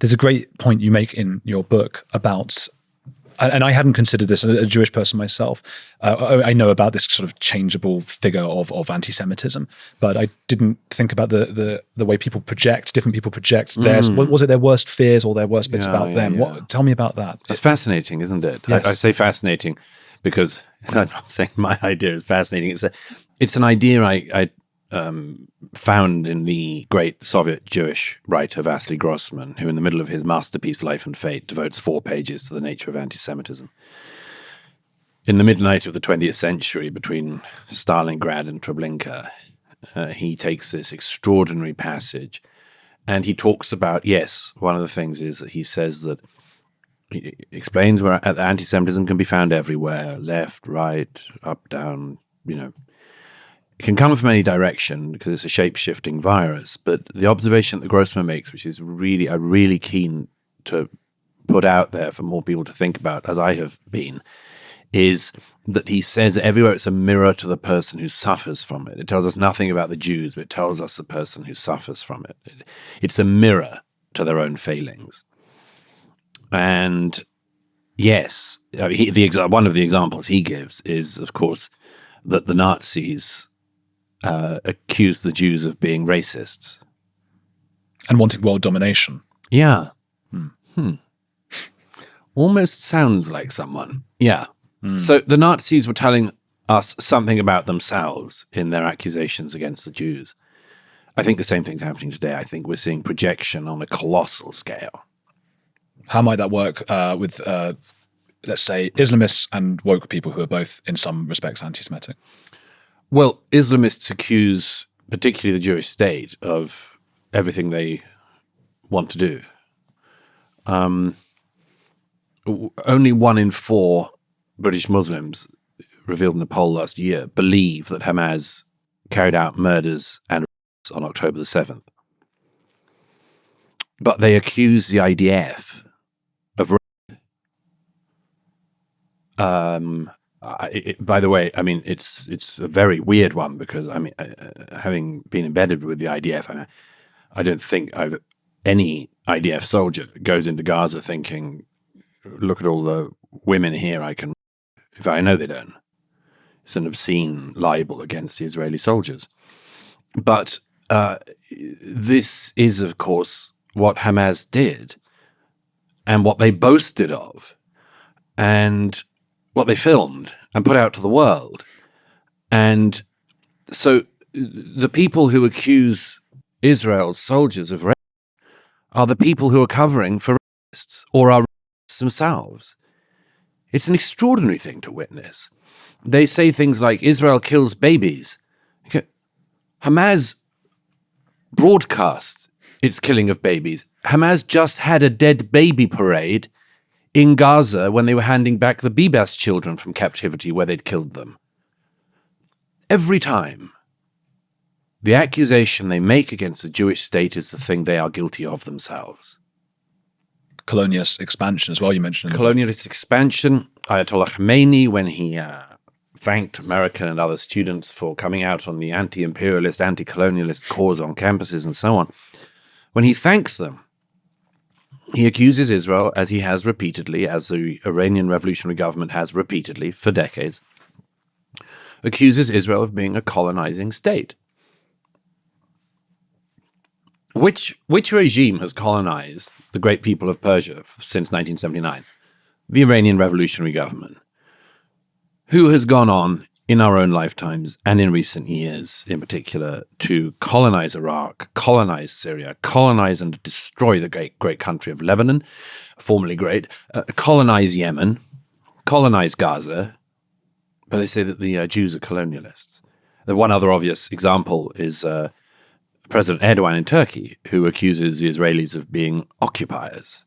There's a great point you make in your book about, and I hadn't considered this as a Jewish person myself. I know about this sort of changeable figure of anti-Semitism, but I didn't think about the way different people project theirs. Was it their worst fears or their worst bits about them? Yeah. Tell me about that. It's fascinating, isn't it? Yes. I say fascinating because I'm not saying my idea is fascinating. It's an idea I found in the great Soviet Jewish writer Vasily Grossman, who in the middle of his masterpiece Life and Fate devotes 4 pages to the nature of anti-Semitism. In the midnight of the 20th century, between Stalingrad and Treblinka, he takes this extraordinary passage and he talks about, yes, one of the things is that he says that he explains where anti-Semitism can be found everywhere, left, right, up, down, It can come from any direction because it's a shape-shifting virus. But the observation that Grossman makes, which is I'm really keen to put out there for more people to think about, as I have been, is that he says everywhere it's a mirror to the person who suffers from it. It tells us nothing about the Jews, but it tells us the person who suffers from it. It's a mirror to their own failings. And yes, one of the examples he gives is, of course, that the Nazis accused the Jews of being racists. And wanting world domination. Yeah. Almost sounds like someone. Yeah. So the Nazis were telling us something about themselves in their accusations against the Jews. I think the same thing's happening today. I think we're seeing projection on a colossal scale. How might that work with, let's say, Islamists and woke people who are both, in some respects, anti-Semitic? Well, Islamists accuse particularly the Jewish state of everything they want to do. Only 1 in 4 British Muslims, revealed in a poll last year, believe that Hamas carried out murders and rapes on October the 7th. But they accuse the IDF of rape. By the way, I mean, it's a very weird one because, I mean, having been embedded with the IDF, I don't think any IDF soldier goes into Gaza thinking, look at all the women here I can... If I know they don't. It's an obscene libel against the Israeli soldiers. But this is, of course, what Hamas did and what they boasted of and what they filmed and put out to the world. And so the people who accuse Israel's soldiers of rape are the people who are covering for rapists or are rapists themselves. It's an extraordinary thing to witness. They say things like, Israel kills babies. Hamas broadcasts its killing of babies. Hamas just had a dead baby parade in Gaza when they were handing back the Bibas children from captivity where they'd killed them. Every time, the accusation they make against the Jewish state is the thing they are guilty of themselves. Colonialist expansion as well, you mentioned. Colonialist expansion. Ayatollah Khomeini, when he thanked American and other students for coming out on the anti-imperialist, anti-colonialist cause on campuses and so on, when he thanks them, he accuses Israel, as he has repeatedly, as the Iranian revolutionary government has repeatedly for decades, accuses Israel of being a colonizing state. Which regime has colonized the great people of Persia since 1979? The Iranian revolutionary government. Who has gone on in our own lifetimes and in recent years in particular to colonize Iraq, colonize Syria, colonize and destroy the great country of Lebanon, formerly great, colonize Yemen, colonize Gaza, but they say that the Jews are colonialists. The one other obvious example is President Erdogan in Turkey, who accuses the Israelis of being occupiers.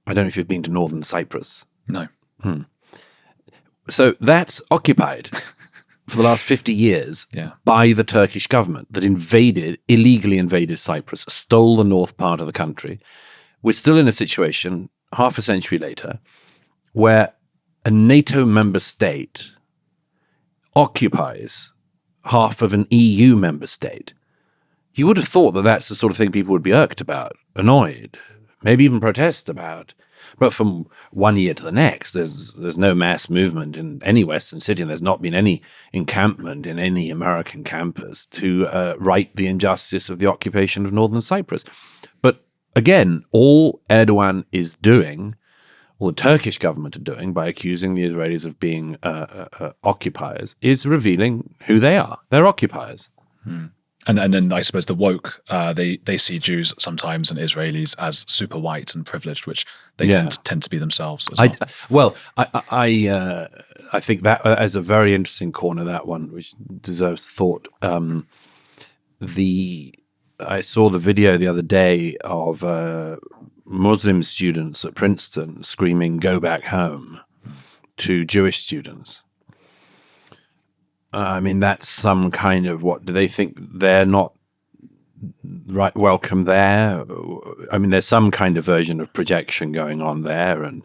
I don't know if you've been to northern Cyprus. No. So that's occupied for the last 50 years by the Turkish government that illegally invaded Cyprus, stole the north part of the country. We're still in a situation, half a century later, where a NATO member state occupies half of an EU member state. you would have thought that that's the sort of thing people would be irked about, annoyed, maybe even protest about. But from one year to the next, there's no mass movement in any Western city, and there's not been any encampment in any American campus to right the injustice of the occupation of northern Cyprus. But again, all Erdogan is doing, all the Turkish government are doing by accusing the Israelis of being occupiers, is revealing who they are. They're occupiers. And then I suppose the woke, they see Jews sometimes and Israelis as super white and privileged, which they tend to be themselves as well. I think that is a very interesting corner, that one, which deserves thought. I saw the video the other day of Muslim students at Princeton screaming, "Go back home," to Jewish students. I mean, that's some kind of, what do they think? They're not right welcome there? I mean, there's some kind of version of projection going on there, and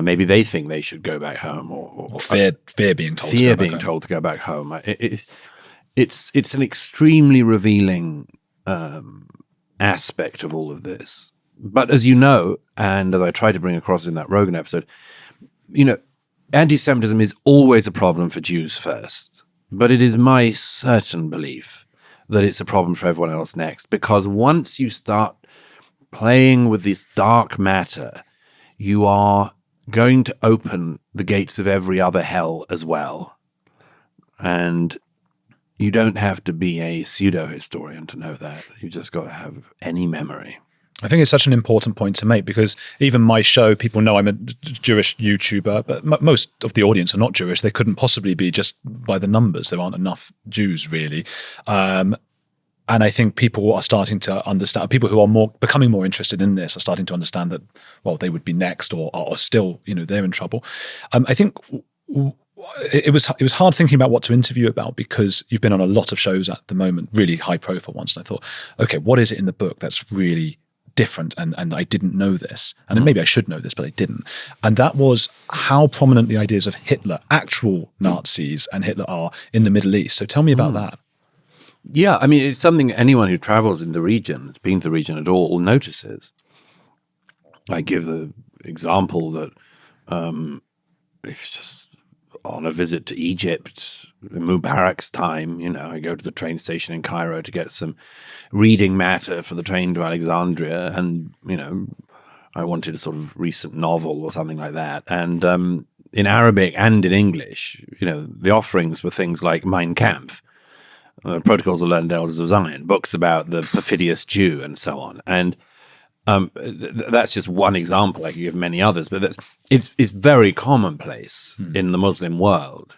maybe they think they should go back home, or fear being told to go back home. It's an extremely revealing aspect of all of this. But as you know, and as I tried to bring across in that Rogan episode, anti-Semitism is always a problem for Jews first, but it is my certain belief that it's a problem for everyone else next, because once you start playing with this dark matter, you are going to open the gates of every other hell as well. And you don't have to be a pseudo-historian to know that. You've just got to have any memory. I think it's such an important point to make, because even my show, people know I'm a Jewish YouTuber, but most of the audience are not Jewish. They couldn't possibly be, just by the numbers. There aren't enough Jews, really. And I think people are starting to understand, people who are becoming more interested in this are starting to understand that, well, they would be next, or still, they're in trouble. I think it was hard thinking about what to interview about, because you've been on a lot of shows at the moment, really high profile ones. And I thought, okay, what is it in the book that's really different, and I didn't know this, and maybe I should know this, but I didn't. And that was how prominent the ideas of Hitler, actual Nazis and Hitler, are in the Middle East. So tell me about that. Yeah, I mean, it's something anyone who travels in the region, has been to the region at all, notices. I give the example that it's just on a visit to Egypt in Mubarak's time, I go to the train station in Cairo to get some reading matter for the train to Alexandria, and I wanted a sort of recent novel or something like that, and in Arabic and in English, the offerings were things like Mein Kampf, Protocols of Learned Elders of Zion, books about the perfidious Jew, and so on. And that's just one example. I could give many others, but it's very commonplace in the Muslim world